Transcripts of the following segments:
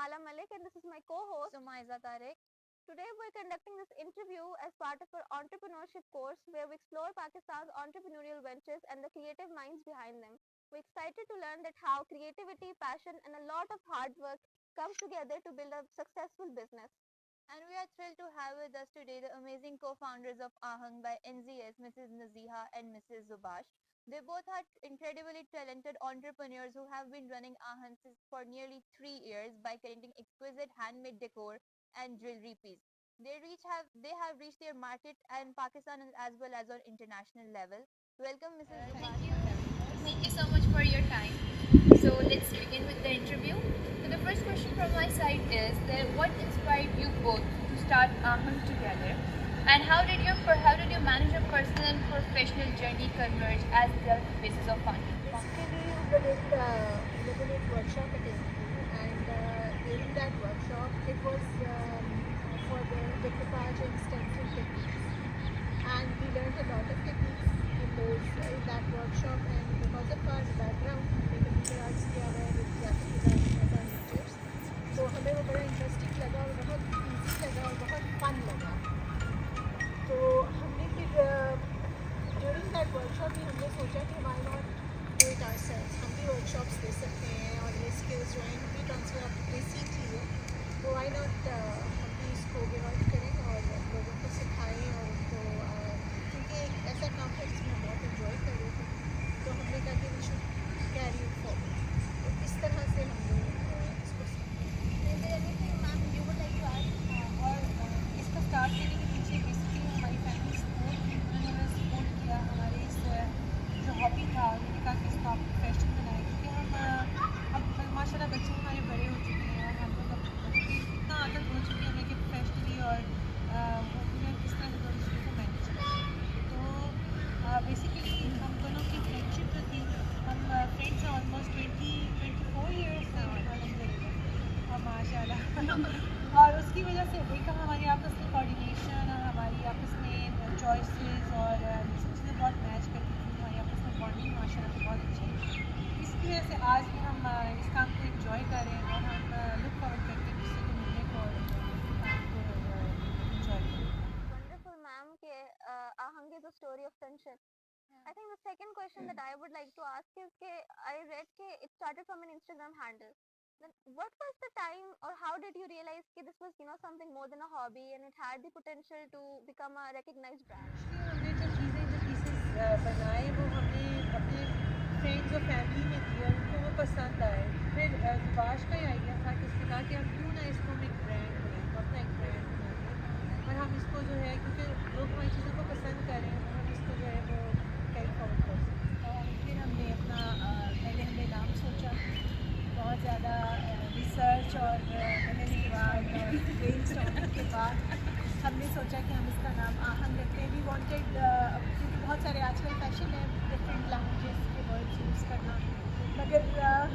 Hala Malik and this is my co-host Maiza Tarek. Today we're conducting this interview as part of our entrepreneurship course where we explore Pakistan's entrepreneurial ventures and the creative minds behind them. We're excited to learn that how creativity, passion and a lot of hard work comes together to build a successful business. And we are thrilled to have with us today the amazing co-founders of Ahang by NZS, Mrs. Naziha and Mrs. Zubash. They both are incredibly talented entrepreneurs who have been running Ahang for nearly 3 years by creating exquisite handmade decor and jewelry pieces. They have reached their market in Pakistan as well as on international level. Welcome, Mrs. Thank Zubash. you. Thank you so much for your time. So let's begin with the interview. So the first question from my side is that what inspired you both to start Aham together, and how did you manage your personal and professional journey converge as the basis of funding? Basically, we did a workshop at NTU, and during that workshop, it was for the decoupage and stencil techniques, and we learned a lot of techniques in that workshop. And because of our background, हमने computer arts किया हुआ है with graphic design as our majors, तो हमें वो बड़ा interesting लगा और बहुत इजी लगा और बहुत फन लगा. तो हमने फिर ड्यूरिंग दैट वर्कशॉप भी हमने सोचा कि why not do it ourselves, हम भी वर्कशॉप्स दे सकते हैं और ये स्किल्स जो हैं भी ट्रांसफर अपने सीख लिए, तो व्हाई नॉट हम भी इसको गिव आउट करें और लोगों को सिखाएं. और उनको क्योंकि एक ऐसा काम है जिसमें हम बहुत इन्जॉय कर रहे थे, तो हमने कहा कि we should carry it forward. तो इस तरह से हमने इसको ma'am you would like to add और इसको स्टार्ट करने के पीछे बेसिकली हमारी फैमिली सपोर्ट की, उन्होंने हमें सपोर्ट किया हमारे इस जो हॉबी था. उन्होंने कहा कि इसको आप प्रोफेशन बनाएं, क्योंकि हम अब माशाल्लाह बच्चे हमारे बड़े हो चुके हैं और हम लोग अब इतना आदत हो चुकी है हमें कि प्रोफेशनली और वो उन्हें किस तरह से दोनों चीज़ों को मैनेज करें. तो बेसिकली हम दोनों की फ्रेंडशिप जो थी, हम फ्रेंड्स हैं ऑलमोस्ट 24 ईयर्स से और माशाल्लाह और उसकी वजह से एक हमारी आपस में कोऑर्डिनेशन और हमारी आपस में चॉइसेस और सब चीज़ें बहुत मैच करती थी. हमारी आपस में बॉन्डिंग माशाल्लाह से बहुत अच्छी है. इसकी वजह से आज भी हम इस काम को एंजॉय कर रहे हैं और हम लुक फॉरवर्ड करते हैं किसी को मिलने को और काम को एंजॉय करें. Wonderful, ma'am. Ahang is a story of friendship. I think the second question that I would like to ask is I read it started from an Instagram handle. Then what was the time or how did you realize this was something more than a hobby and it had the potential to become a recognized brand? हमने जो pieces बनाए वो हमने अपने friends और family में दिए और उनको वो पसंद आए. फिर सुभाष का ही आइडिया था कि उसने कहा कि हम क्यों ना इसको हम एक ब्रांड बनाएं, तो अपना एक ब्रांड बनाएं और हम इसको जो है क्योंकि लोग हमारी चीज़ों को पसंद करें और हम इसको जो है वो कैरी फॉरवर्ड कर सकें. और फिर हमने अपना पहले हमने नाम सोचा, बहुत ज़्यादा रिसर्च और करने के बाद और ब्रेनस्टॉर्मिंग के बाद हमने सोचा कि हम इसका नाम आहंग रखते हैं. वी वांटेड क्योंकि बहुत सारे आजकल फैशन है डिफरेंट लैंग्वेजेस के वर्ड्स यूज़ करना, मगर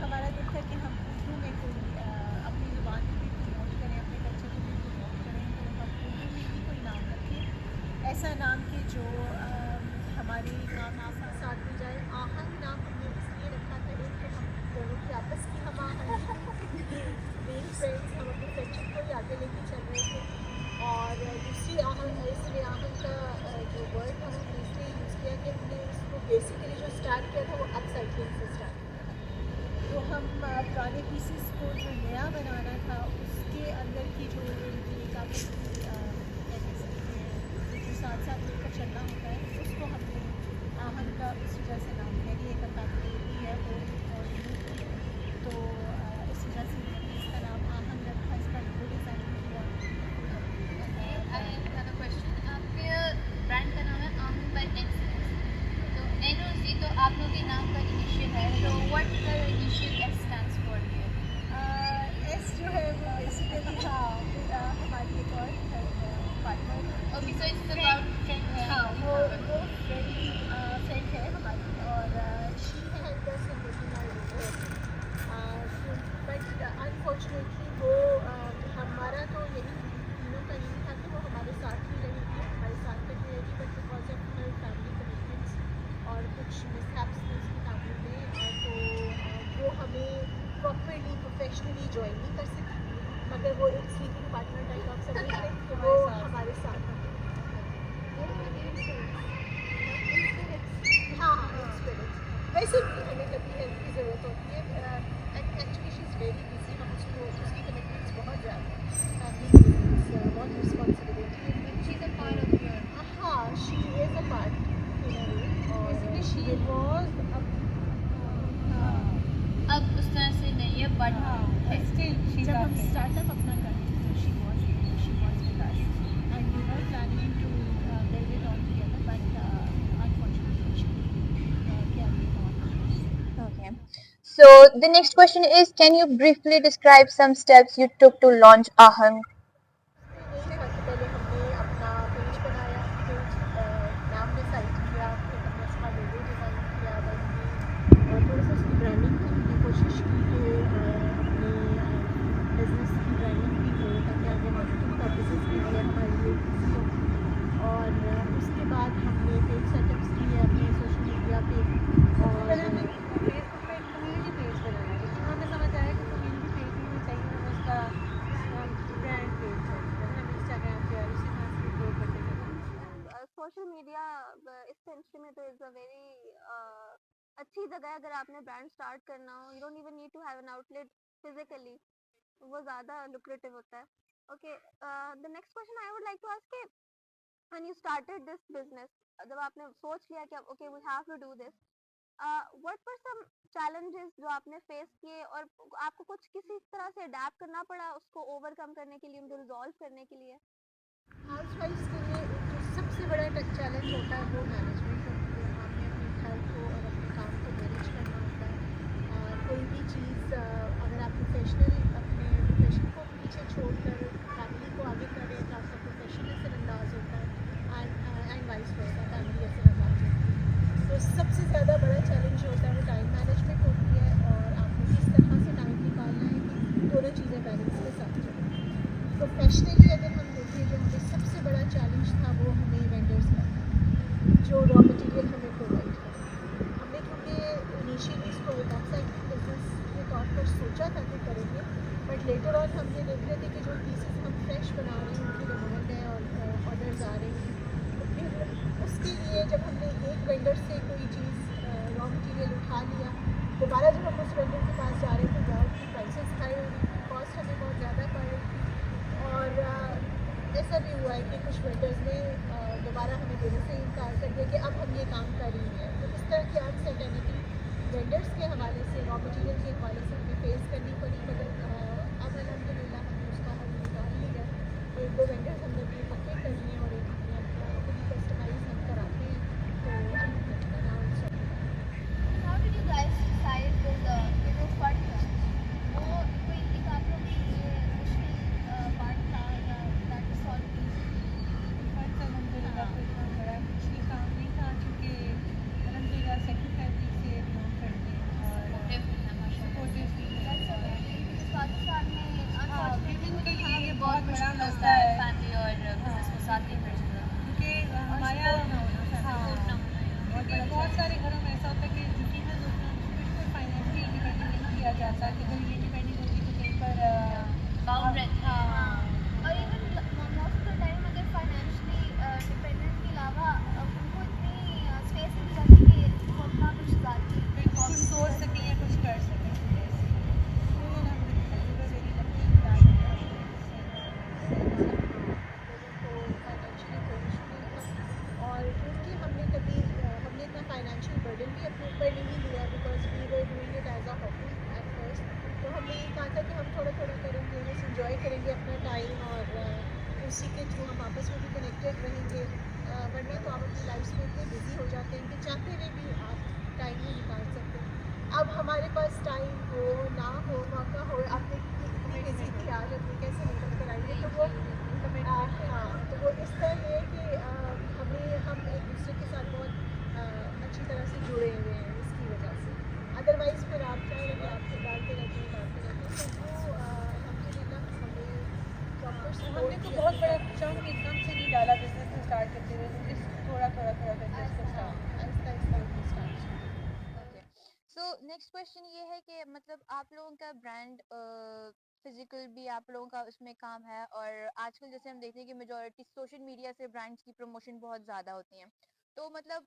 हमारा दिल था कि हम उर्दू में कोई अपनी ज़ुबान को भी प्रमोट करें, अपने कल्चर को भी प्रमोट करें, तो हम उर्दू में ही कोई नाम रखें, ऐसा नाम कि जो हमारी नाम साथ में जाए. आहंग नाम हमने इसलिए रखा था कि हम दोनों की आपस की हम मेन फ्रेंड्स हम अपनी फ्रेंडशिप को ही आगे लेके चल रहे थे. और दूसरी आहंग इसलिए आहंग का जो वर्ड था हमने इसलिए यूज़ किया कि हमने उसको बेसिकली जो स्टार्ट किया था वो अपसाइक्लिंग से स्टार्ट किया. तो हम पुराने पीसेस को जो नया बनाना था उसके अंदर की जो एक आपस की कह सकते हैं जो साथ साथ लेकर चलना होता है उसको हमने आहन का इस वजह से नाम दिया कि एक फैमिली है वो और तो इस वजह से हमने इसका नाम आहन रखा. इसका लोगो डिज़ाइन किया. I have another question. आपके ब्रांड का नाम है आहम बाय NZS. तो NOZ तो आप लोग के नाम का इनिशियल है, तो what the initial S stands for here? S जो है वो बेसिकली हमारी एक और partner. Okay, so it's about friend. हाँ वो वेरी फ्रेंड है हमारी और she helped us in making our logo. But unfortunately वो हमारा तो यही तीनों का यही था कि वो हमारे साथ ही रहेगी, हमारे साथ तक रहेगी. But because of her family commitments और कुछ मिसहैप्स थे उसकी फैमिली में, तो वो हमें प्रॉपरली प्रोफेशनली ज्वाइन नहीं कर सकी. अगर वो एक sleeping partner type of service है तो वो हमारे साथ है। हाँ हाँ एक्सपीरियंस वैसे भी हमें कभी हेल्प की ज़रूरत होती है। Actually she is very busy, हम उसको उसकी कमिटमेंट्स बहुत ज़्यादा हैं, फैमिली कमिटमेंट्स, बहुत रिस्पॉन्सिबिलिटी है। She is a part of your हाँ शी इज़ अ पार्ट और बेसिकली शी वाज अब उस तरह से नहीं है बट स्टिल शी जब हम स्टार्टअप अपना करते थे she was with us and we were planning to build it all together but unfortunately she carried it on. Okay. So the next question is, can you briefly describe some steps you took to launch Ahang? यही था कि पहले हमने अपना page बनाया, page नाम decide किया, फिर हमने उसका लोगो डिज़ाइन किया, then थोड़ा सा उसकी ब्रांडिंग करने की कोशिश की कि अपने बिजनेस की ब्रांडिंग भी हो ताकि आगे मार्केटिंग पर्पसेस के लिए हमारे लिए easy हो। और उसके बाद हमने पेज सेटअप्स किए अपने सोशल मीडिया पे और पहले हमने फेसबुक पे एक कम्युनिटी पेज बनाया, लेकिन हमें समझ आया कि कम्युनिटी पेज ही नहीं चाहिए, हमें उसका ब्रांड पेज चाहिए। फिर हम इंस्टाग्राम पे और उसी तरह से ग्रो करते गए। सोशल मीडिया इस सेंचुरी में तो इज़ अ वेरी अच्छी जगह है अगर आपने ब्रांड स्टार्ट करना हो। You don't even need to have an outlet physically, वो ज़्यादा लुक्रेटिव होता है। Okay, the next question I would like to ask, when you started this business, जब आपने सोच लिया कि okay we have to do this, what were some challenges जो आपने फेस किए और आपको कुछ किसी तरह से अडेप्ट करना पड़ा उसको ओवरकम करने के लिए, उनको रिजॉल्व करने के लिए? हाउस वाइफ्स के लिए जो सबसे बड़ा चैलेंज होता है वो मैनेजमेंट होती है। हमें अपने घर को और अपने काम को मैनेज करना होता है। कोई भी चीज़ अगर आप अपने प्रोफेशन को पीछे छोड़कर फैमिली को आगे कर रहे हैं तो आपका प्रोफेशन असरअंदाज होता है एंड वाइस वर्सा, फैमिली असरअंदाज होती है। तो सबसे ज़्यादा बड़ा चैलेंज होता है वो टाइम मैनेजमेंट होती है और आपको किस तरह से टाइम निकालना है कि दोनों चीज़ें बैलेंस के साथ चलें। प्रोफेशनली अगर हम देखें जो हमें सबसे बड़ा चैलेंज था वो हमें वेंडर्स का था, जो रॉ मटेरियल हमें प्रोवाइड किया। हमने क्योंकि इनिशियली इसको एक अपसाइक्लिंग बिजनेस के तौर पर सोचा था कि करेंगे, बट लेटर ऑन हम ये देख रहे थे कि जो पीसेस हम फ्रेश बना रहे हैं उनकी डिमांड है और ऑर्डर्स आ रहे हैं। तो फिर उसके लिए जब हमने एक वेंडर से कोई चीज़ रॉ मटेरियल उठा लिया, दोबारा जब हम उस वेंडर के पास जा रहे थे बहुत की प्राइसेस हाई हो रही थी, कॉस्ट हमें बहुत ज़्यादा पड़ रही थी और ऐसा भी हुआ है कि कुछ वेंडर्स ने दोबारा हमें देने से इनकार कर दिया कि अब हम ये काम कर ही हैं। तो इस तरह की अनसर्टेनिटी वेंडर्स के हवाले से, रॉ मटेरियल के हवाले से हमें फेस करनी पड़ी, मगर अब अल्हम्दुलिल्लाह हमने उसका हल निकाल लिया। एक दो वेंडर्स हमने भी पक्के कर लिए और एक हमने अपना खुद ही कस्टमाइज हम कराते हैं। तो अल्हम्दुलिल्लाह now it's okay. How did you guys decide with business partners? वो कोई एक आप लोग के लिए मुश्किल पार्ट था या that was solved easily? First अलहमदिल्ला कोई इतना बड़ा मुश्किल काम नहीं था, क्योंकि अलहमदिल्ला सेकंड फैमिली से बिलोंग करते हैं और सपोर्टिव भी हैं। That's और amazing because पाकिस्तान में unfortunately उनके लिए ये बहुत बहुत बड़ा मुश्किल मसला है, फैमिली और बिजनेस को साथ लेकर चलना। क्योंकि हमारे और बहुत सारे घरों में ऐसा होता है कि जो फीमेल होती हैं उनको बिल्कुल फाइनेंशियली इंडिपेंडेंट नहीं किया जाता कि अगर ये इंडिपेंडेंट होती तो कहीं पर बाउंड रहती है। और even most of the time अगर फाइनेंशियली डिपेंडेंट के अलावा उनको इतनी स्पेस नहीं जाती कि वो अपना कुछ ज़ाती कुछ सोच सकें या कुछ कर सकें। और क्योंकि हमने इतना फाइनेंशियल बर्डन भी अपने ऊपर नहीं लिया because we were doing it as a hobby at first. तो हमने ये कहा था कि हम थोड़ा थोड़ा करेंगे, बस इंजॉय करेंगे अपना टाइम और उसी के थ्रू हम आपस में भी कनेक्टेड रहेंगे। वरना तो आप अपनी लाइफ में इतने बिजी हो जाते हैं कि चाहते हुए भी आप टाइम नहीं निकाल सकते। अब हमारे पास टाइम हो ना हो, मौका हो, आपने इतनी बिजी थी आज अपनी कैसे निकल कर आइए, तो वो हाँ, तो वो इस तरह ये है कि हम एक दूसरे के साथ बहुत अच्छी तरह से जुड़े हुए हैं इसकी वजह से। अदरवाइज़ फिर आप चाहे लगे आपको डालते रहते हैं, तो वो अल्हम्दुलिल्लाह हमें प्रॉपर हमने तो बहुत बड़ा चंक एकदम से नहीं डाला बिजनेस में स्टार्ट करते हुए, तो जिस थोड़ा करके इसको स्टार्ट आहिस्ता आहिस्ता हमने स्टार्ट किया। सो नेक्स्ट क्वेश्चन ये है कि मतलब आप लोगों का ब्रांड फिजिकल भी आप लोगों का उसमें काम है, और आजकल जैसे हम देखते हैं कि मेजोरिटी सोशल मीडिया से ब्रांड्स की प्रमोशन बहुत ज़्यादा होती है। तो मतलब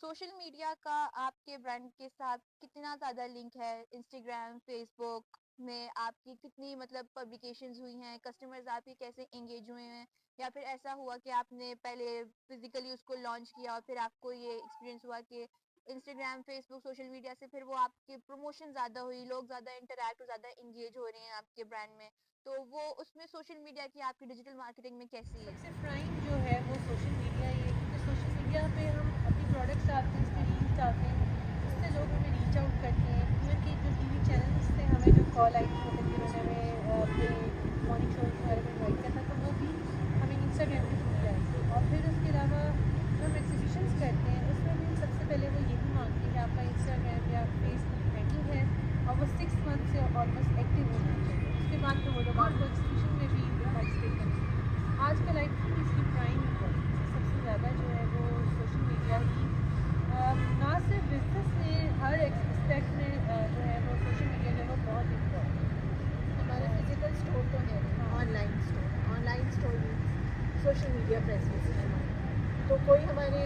सोशल मीडिया का आपके ब्रांड के साथ कितना ज़्यादा लिंक है? इंस्टाग्राम, फेसबुक में आपकी कितनी मतलब पब्लिकेशंस हुई हैं? कस्टमर्स आपके कैसे एंगेज हुए हैं? या फिर ऐसा हुआ कि आपने पहले फिजिकली उसको लॉन्च किया और फिर आपको ये एक्सपीरियंस हुआ कि इंस्टाग्राम, फेसबुक, सोशल मीडिया से फिर वो आपकी प्रमोशन ज़्यादा हुई, लोग ज़्यादा इंटरैक्ट और ज़्यादा एंगेज हो रहे हैं आपके ब्रांड में, तो वो उसमें सोशल मीडिया की आपकी डिजिटल मार्केटिंग में कैसी है? सबसे प्राइम जो है वो सोशल मीडिया ही है, क्योंकि सोशल मीडिया पे हम अपनी प्रोडक्ट्स डालते हैं, उसमें रील्स डालते हैं, उससे लोग हमें रीच आउट करते हैं। इवन कि जो टीवी चैनल्स थे हमें जो कॉल आई थी, मतलब जिन्होंने हमें अपने मॉर्निंग शो के बारे में इन्वाइट किया था, तो वो भी हमें इंस्टाग्राम के थ्रू आई थी। और फिर उसके अलावा जो हम एग्जीबिशंस करते हैं उसमें भी सबसे पहले वो यही मांगते हैं कि आपका इंस्टाग्राम या फेसबुक हैंडल है और वो 6 मंथ से ऑलमोस्ट एक्टिव होना चाहिए, उसके बाद फिर वो लोग आपको एग्जीबिशन में भी पार्टिसिपेट करेंगे। आजकल आई थिंक इसकी प्राइम इम्पोर्टेंस सबसे ज़्यादा जो है वो सोशल मीडिया ही, ना सिर्फ बिजनेस में, हर एक्सपेक्ट में जो है वो सोशल मीडिया जो है वो बहुत इम्पोर्टेंट है। हमारा फिजिकल स्टोर तो है, online store social media presence है हमारा। तो कोई हमारे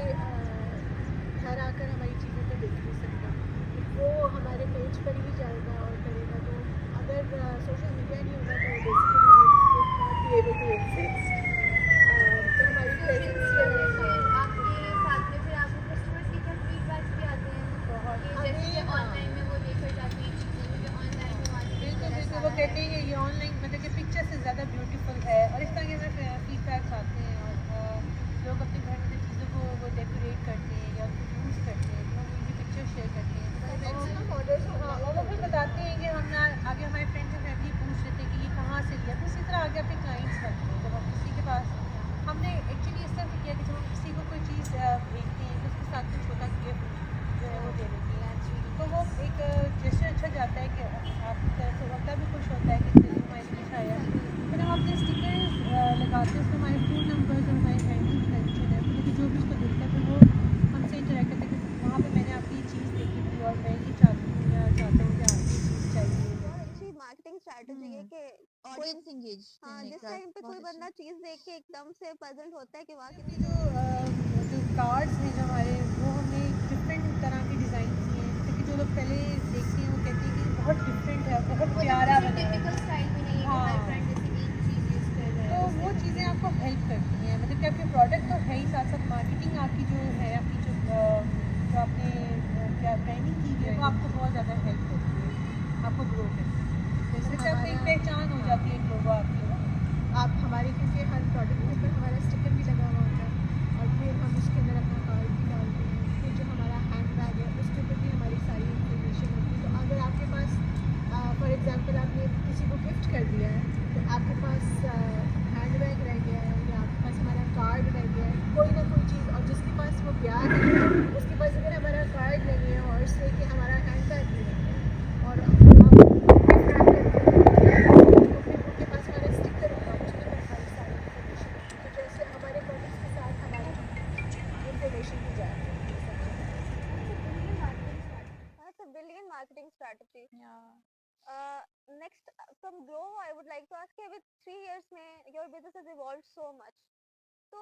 घर आकर हमारी चीज़ों को देख नहीं सकता, वो हमारे पेज पर ही जाएगा और करेगा। तो अगर सोशल मीडिया नहीं होगा तो बेसिकली एबल टू एग्जिस्ट। तो हमारी प्रेजेंस जो है आपके साथ में फिर आपको कस्टमर्स के क्या फीडबैक्स भी आते हैं कि जैसे कि ऑनलाइन में वो लेकर जाते हैं चीज़ें, मुझे ऑनलाइन में वाली बिल्कुल बिल्कुल, वो कहते हैं कि ये ऑनलाइन मतलब कि पिक्चर से ज़्यादा ब्यूटीफुल है, और इस तरह के फीडबैक्स आते हैं। और लोग अपने घर में चीज़ों को वो डेकोरेट करते हैं या उनको यूज़ करते हैं, तो हम उनकी पिक्चर शेयर करते हैं। मैक्सिमम ऑर्डर्स और वो फिर बताते हैं कि हम ना आगे हमारे फ्रेंड्स एंड फैमिली पूछ लेते हैं कि ये कहाँ से लिया, तो इसी तरह आगे अपने क्लाइंट्स बनते हैं। जब हम किसी के पास, हमने एक्चुअली इस तरह से किया कि जब हम किसी को कोई चीज़ भेजते हैं तो उसके साथ में छोटा गिफ्ट जो है वो दे देते हैं, तो वो एक जेस्चर अच्छा जाता है कि आपकी तरफ से अगला भी खुश होता है कि चलिए हमारे कुछ आया। फिर हम अपने स्टिकर्स लगाते हैं, उसमें हमारे फ़ोन नंबर्स और हमारे हैंडल्स मेंशन है, क्योंकि जो भी उसको देखता है फिर वो हमसे इंटरेक्ट करता है कि वहाँ पे मैंने आपकी चीज़ देखी थी और मैं ये चाहती हूँ या चाहता हूँ कि आपकी चीज़ चाहिए। बहुत अच्छी मार्केटिंग स्ट्रैटेजी है कि ऑडियंस एंगेज हाँ, जिस टाइम पे कोई बंदा चीज़ देख के एकदम से पजल्ड होता है कि वाह कि जो कार्ड्स हैं जो हमारे, वो हमने डिफरेंट तरह के डिज़ाइन किए हैं, क्योंकि जो लोग पहले देखते हैं वो कहते हैं कि बहुत डिफरेंट है, बहुत प्यारा बना है। टिपिकल स्टाइल में नहीं है कि हर ब्रांड जैसे एक चीज़ यूज़ कर रहा तो है। वो चीज़ें आपको हेल्प करती हैं, मतलब कि आपके प्रोडक्ट तो है ही, साथ साथ मार्केटिंग आपकी जो है, आपकी जो आपने क्या ब्रांडिंग की है वो आपको बहुत ज़्यादा हेल्प करती है, आपको ग्रो करती है। जैसे आपको एक पहचान हो जाती है लोगों आपकी ना। आप हमारे, क्योंकि हर प्रोडक्ट के ऊपर हमारा स्टिकर भी लगा हुआ होता है और फिर हम उसके अंदर अपना कार्ड भी डालते हैं। फिर जो हमारा हैंड बैग है उसके ऊपर भी हमारी सारी इन्फॉर्मेशन होती है। तो अगर आपके पास फॉर एग्जांपल आपने किसी को गिफ्ट कर दिया है, तो आपके पास हैंड बैग रह गया है या आपके पास हमारा कार्ड रह गया है, कोई ना कोई चीज़, और जिसके पास वो ब्याह है उसके पास अगर हमारा कार्ड नहीं है और इसलिए कि हमारा हैंड बैग भी नहीं है और आप उनके पास हमारा स्टिकर होगा, उसके ऊपर हमारी सारी इन्फॉर्मेशन होती है। तो जैसे हमारे प्रोडक्ट्स के साथ हमारी इन्फॉर्मेशन भी जाती है। That's a brilliant marketing strategy. Next, from Grow, I would like to ask you, with 3 years में your business has evolved so much. तो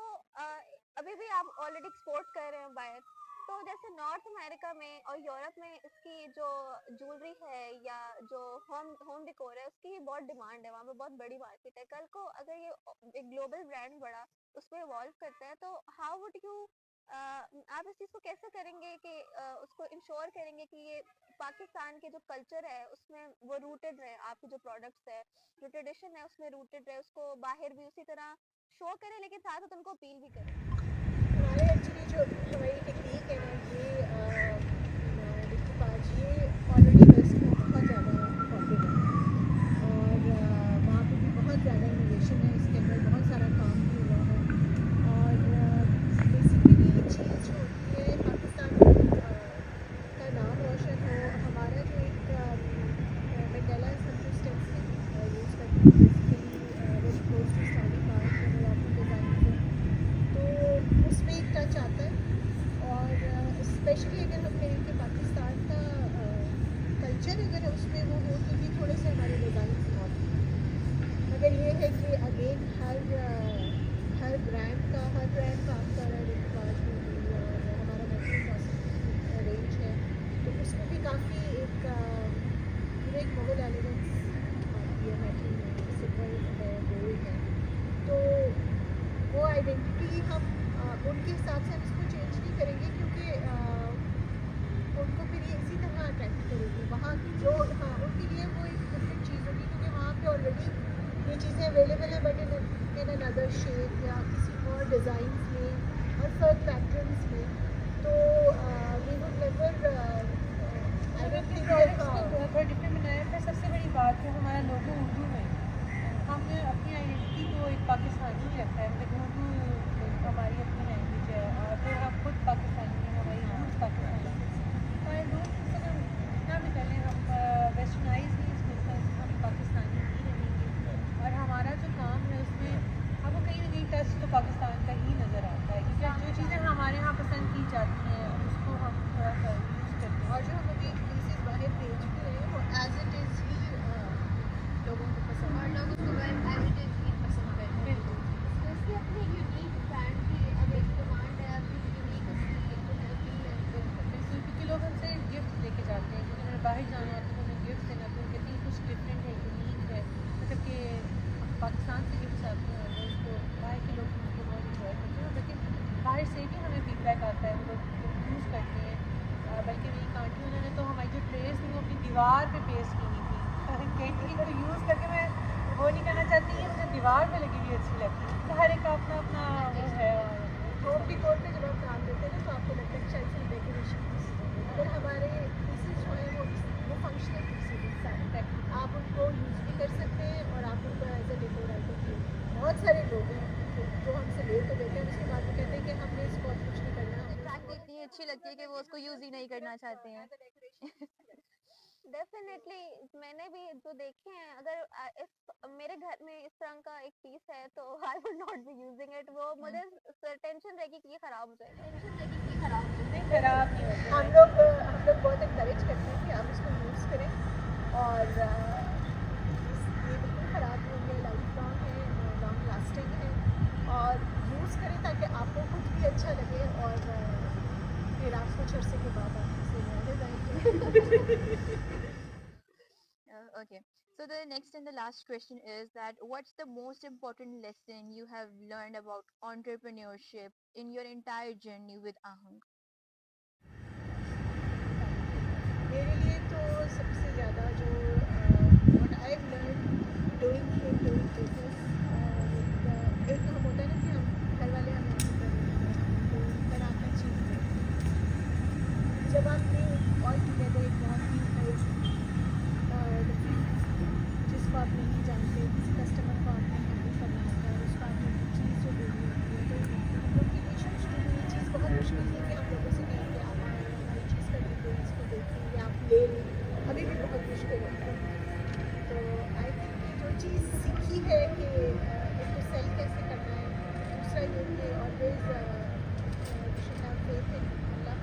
अभी भी आप ऑलरेडी एक्सपोर्ट कर रहे हैं बाहर, तो जैसे नॉर्थ अमेरिका में और यूरोप में इसकी जो ज्वेलरी है या जो होम डेकोर है उसकी बहुत डिमांड है, वहाँ पे बहुत बड़ी मार्केट है। कल को अगर ये एक ग्लोबल ब्रांड बड़ा उसमें इवॉल्व करता है, तो हाउ वुड यू आप इस चीज़ को कैसे करेंगे कि उसको इंश्योर करेंगे कि ये पाकिस्तान के जो कल्चर है उसमें वो रूटेड रहे, आपके जो प्रोडक्ट्स है, जो ट्रेडिशन है उसमें रूटेड रहे, उसको बाहर भी उसी तरह शो करें लेकिन साथ साथ उनको अपील भी करें? हमारे एक्चुअली जो हमारी टेक्निक है ना, ये डिक्की पाज ये ऑलरेडी वेस्ट में बहुत ज़्यादा पॉपुलर है और वहाँ पे भी बहुत ज़्यादा इनोवेशन है, इसके अंदर बहुत सारा काम भी हुआ है। और बेसिकली चीज़ जो होती है पाकिस्तान का नाम रोशन हो, हमारा जो एक मंडेला हम जो स्टेंसिल यूज़ करते हैं basically very close to Islamic art और मॉडर्न डिज़ाइन से, तो उसमें एक टच आता है। और स्पेशली अगर हम कहें कि पाकिस्तान का कल्चर अगर उसमें वो हो, तो ये थोड़े से हमारे डिज़ाइन बहुत मगर ये है कि अगेन हर ब्रांड काम कर रहा है डिस्कार्ड में भी, और हमारा मैक्सिमम रेंज है तो उसमें भी काफ़ी एक मोगल एलिमेंट्स आती है मैचिंग में, सिल्वर है, गोल्ड है, तो वो आइडेंटिटी हम उनके हिसाब से हम इसको चेंज नहीं करेंगे, क्योंकि उनको फिर ये इसी तरह अट्रैक्ट करेगी। वहाँ की जो उनके लिए वो एक डिफरेंट चीज़ होगी, क्योंकि वहाँ पे ऑलरेडी ये चीज़ें अवेलेबल है, बट इन अनदर शेप या किसी और डिज़ाइंस में और फर्क पैटर्न्स में, तो we would never I don't think थोड़ा डिफरेंट बनाया। फिर सबसे बड़ी बात है हमारा लोगो उर्दू में, हमने अपनी आइडेंटिटी को एक पाकिस्तानी रखा है, मतलब उर्दू हमारी अपनी लैंग्वेज है, और फिर हम खुद पाकिस्तानी हैं, हमारी रूट्स पाकिस्तानी है, हमारे रूट्स से हम ना भी कर लें, हम वेस्टर्नाइज नहीं इस बिजनेस, हम पाकिस्तानी ही रहेंगे, और हमारा जो काम है उसमें हमको कहीं ना कहीं टच तो पाकिस्तान का ही नज़र आता है, क्योंकि जो चीज़ें हमारे यहाँ पसंद की जाती हैं उसको हम थोड़ा सा यूज़ करते हैं, और जो हम अभी पीसेस बाहर भेज भी रहे हैं वो एज इट इज़ ही लोगों को पसंद और लोग उसको एज इट इज ही पसंद करते हैं। तो इसकी अपनी यूनिक ब्रांड की अब एक डिमांड है, अपनी यूनिक इसकी जो है अपील है। बिल्कुल, क्योंकि लोग हमसे गिफ्ट लेके जाते हैं, क्योंकि उन्हें बाहर जाना होता है, उन्हें गिफ्ट देना, तो कहते हैं कुछ डिफरेंट है, यूनिक है, मतलब कि पाकिस्तान से गिफ्ट आते हैं और उसको बाहर के लोग उसको बहुत इंजॉय करते हैं, लेकिन बाहर से भी हमें फीडबैक आता है, वो लोग यूज़ करते हैं। बल्कि मेरी एक आंटी उन्होंने तो हमारी जो ट्रेस थी वो अपनी दीवार पे पेस्ट की हुई थी, कहती थी इनको यूज़ करके मैं वो नहीं करना चाहती है, मुझे दीवार पे लगी हुई अच्छी लगती है, तो हर एक का अपना अपना वो है। होम डिकोर पे जब आप काम करते हैं ना, तो आपको लगता है कि शायद सिर्फ डेकोरेशन पीस है, मगर हमारे पीसेस जो है वो फंक्शनल पीसेस हैं, आप उनको यूज़ भी कर सकते हैं और आप उनको एज अ डेकोर आइटम भी। बहुत सारे लोग हैं जो हमसे ले तो देते हैं, उसके बाद वो कहते हैं कि हमने इसको और कुछ नहीं करना, प्रैक्टिस इतनी अच्छी लगती है कि वो उसको यूज ही नहीं करना चाहते हैं। डेफिनेटली मैंने भी जो देखे हैं, अगर इस मेरे घर में इस तरह का एक पीस है तो I would not be using it. वो मुझे टेंशन रहेगी कि ये खराब हो जाएगा। नहीं, खराब नहीं होता हम लोग बहुत इंकरेज करते हैं कि आप इसको यूज़ करें, और ये बिल्कुल ख़राब नहीं है, लाइफ लॉन्ग है, लॉन्ग लास्टिंग है, और यूज़ करें ताकि आपको खुद भी अच्छा लगे, और फिर आप कुछ अर्से के बाद आप इसे लेने जाएंगे। Okay. So the next and the last question is that what's the most important lesson you have learned about entrepreneurship in your entire journey with Ahang? मेरे लिए तो सबसे ज़्यादा जो what I've learned doing business, एक हम होता है ना कि हम घर वाले हमें ऐसे कर रहे हैं, तो इस तरह का चीज़ है, जब आपने ऑल टुगेदर एक बहुत ही जिसको आप नहीं जानते, किसी कस्टमर को आपने हैंडल करना होता है, उसको आपने चीज़ जो देनी होती है, तो हम लोग के लिए शुरू में ये चीज़ बहुत मुश्किल थी कि हम लोगों से कहें कि आप आए हमारी चीज़ का डिटेल इसको देखें या आप ले लें, अभी भी बहुत मुश्किल होता है। तो आई थिंक कि जो चीज़ सीखी है कि एक तो सेल कैसे करना है, दूसरा ये कि always should have faith in Allah,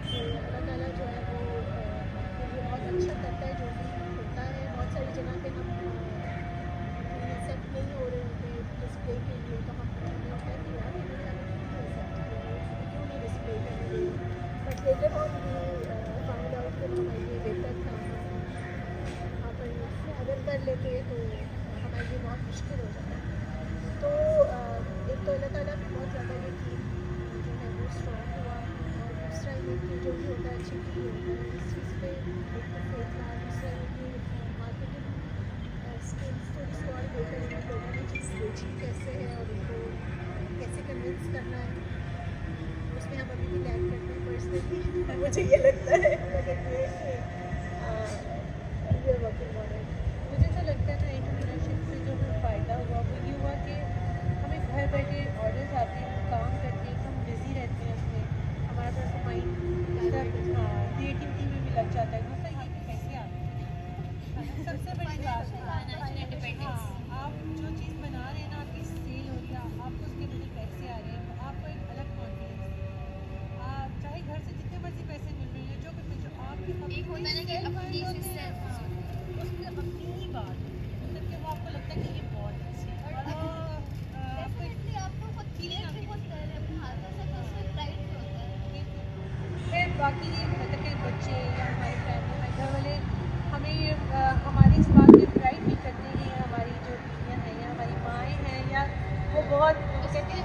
तो अल्लाह ताला जो है वो आपके लिए बहुत अच्छा करता है, जो भी होता है। बहुत सारी जगह पे हम एक्सेप्ट नहीं हो रहे होते डिस्प्ले के लिए, तो हम हमें होता है कि यार इन्होंने हमें क्यों एक्सेप्ट किया, क्यों नहीं डिस्प्ले करने दिए, but later on we find out कि हमारे लिए बेहतर था, वहाँ पर अगर कर लेते तो हमारे लिए बहुत मुश्किल हो जाता। तो एक तो अल्लाह ताला भी बहुत ज़्यादा ये कि जो है वो स्ट्रॉन्ग हुआ, और दूसरा ये कि जो भी होता है अच्छी चीज़ होता है, इस चीज़ पे एक तो फेथ था, दूसरा ये कि मार्केटिंग स्किल्स थोड़ी सी और बेहतर है, लोगों ने चीज़ बेची कैसे है और उनको कैसे कन्विंस करना है, उसमें हम अभी भी लैग करते हैं पर्सनली। मुझे ये लगता है ये वर्किंग ऑन इट। मुझे तो लगता है ना एंटरप्रेन्योरशिप से जो हमें फ़ायदा हुआ वो ये हुआ कि हमें घर बैठे ऑर्डर्स आते हैं, हम काम करते हैं, हम बिज़ी रहते हैं उसमें, हमारा थोड़ा सा माइंड क्रिएटिविटी में भी लग जाता है, दूसरा ये कि पैसे आते हैं, सबसे बड़ी बात आप जो चीज़ बना रहे हैं ना, आपकी सेल हो रही है, आपको उसके बदले पैसे आ रहे हैं, तो आपको एक अलग कॉन्फिडेंस है, आप चाहे घर से जितने मर्जी पैसे मिल रहे हैं, जो कुछ मिल रहा है, आपके एक होता है ना कि अपनी उसकी अपनी ही बात है, मतलब कि वो आपको लगता है कि ये बाकी मतलब के बच्चे या हमारे फैमिली हमारे घर वाले हमें हमारी इस बात पे प्राइड भी करते हैं, हमारी जो बीवियाँ हैं या हमारी माएँ हैं, या वो बहुत कहते हैं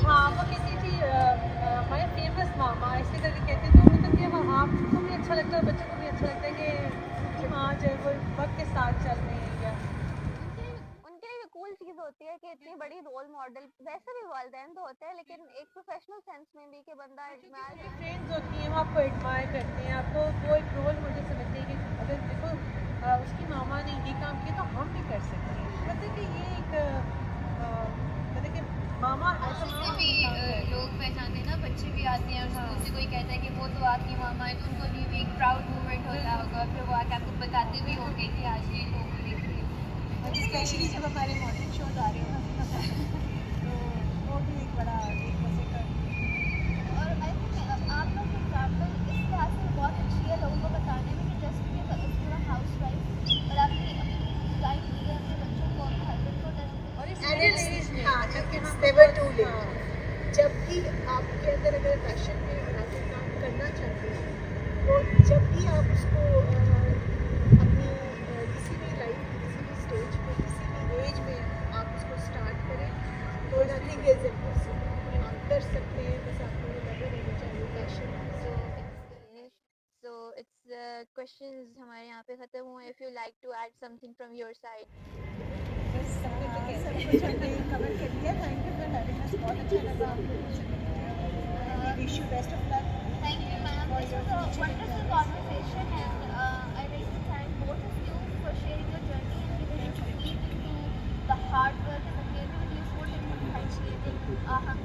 हाँ वो कहती थी हमारे फेमस मामा ऐसे करके कहते हैं। तो मतलब कि आपको भी अच्छा लगता है, बच्चों को भी अच्छा लगता है कि हाँ जो है वो वक्त के साथ चल रहे हैं या उनके लिए कूल चीज होती है कि इतनी बड़ी रोल मॉडल, वैसे भी वालिदैन तो होते हैं लेकिन एक प्रोफेशनल सेंस में भी कि बंदा एडमायर फ्रेंड्स होती हैं वो आपको एडमायर करते हैं, आपको वो एक रोल मॉडल समझते हैं कि अगर देखो उसकी मामा ने ये काम किया तो हम भी कर सकते हैं। मतलब कि ये एक मतलब कि मामा ऐसा जिससे भी लोग पहचानते हैं ना, बच्चे भी आते हैं और स्कूल से कोई कहता है कि वो तो आपकी मामा है, तो उनको भी एक प्राउड मोमेंट होता होगा, फिर वो आके आपको बताते भी होंगे कि आज ये लोग देखिए। स्पेशली जब हमारे मॉर्निंग शोज आ रहे हो ना तो वो भी एक बड़ा एक मजे का और आई थिंक आप लोग की एग्जाम्पल इस लिहाज से बहुत अच्छी है लोगों को बताने में कि जस्ट पूरा हाउस वाइफ और आपने अपनी टाइम दिए अपने बच्चों को अपने हस्बैंड को और इस And मिडिल it's, एज में हाँ, मतलब कि it's हम never बहुत- too late. हाँ, जब भी आपके अंदर अगर पैशन में आप कोई काम करना चाहते हैं तो जब भी आप उसको अपनी किसी भी लाइफ किसी भी स्टेज पे किसी भी एज में आप उसको स्टार्ट करें तो नथिंग इज इम्पॉसिबल, आप कर सकते हैं, बस आपको वो लगन होनी चाहिए, पैशन। So it's questions हमारे यहाँ पे खत्म हुए. If you like to add something from your side. बस सब कुछ तो कहते सब हैं। कुछ हमने कवर कर दिया. Thank you for having us. बहुत अच्छा लगा आप लोगों से मिलकर. We wish you best of luck. Thank you, ma'am. For This your was a future wonderful endeavors. conversation, and I really thank both of you for sharing your journey and giving us a peek into the hard work and the creativity you put into creating Ahang.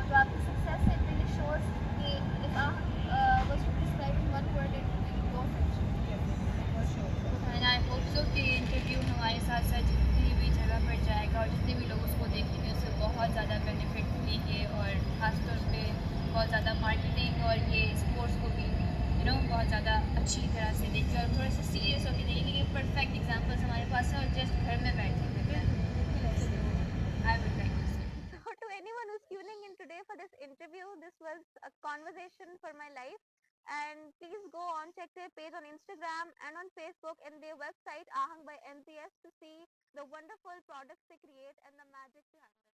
जो आपकी success it really shows कि if Ahang was to describe in one word, it would be your friendship. And I hope so कि interview हमारे साथ साथ जितनी भी जगह पर जाएगा और जितने भी लोग उसको देखेंगे उससे बहुत ज़्यादा बेनिफिट मिलेंगे, और ख़ासतौर पे बहुत ज़्यादा मार्केटिंग और ये स्पोर्ट्स को भी बहुत ज़्यादा अच्छी तरह से देखें और थोड़ा सा सीरियस होकर देखेंगे कि परफेक्ट एग्जाम्पल्स हमारे पास हैं और जस्ट घर में बैठे हुए हैं। आई वुड लाइक टू से So to anyone who's tuning in today for this interview, this was a conversation for my life. And please go on, check their page on Instagram and on Facebook and their website Ahang by NPS to see the wonderful products they create and the magic behind it.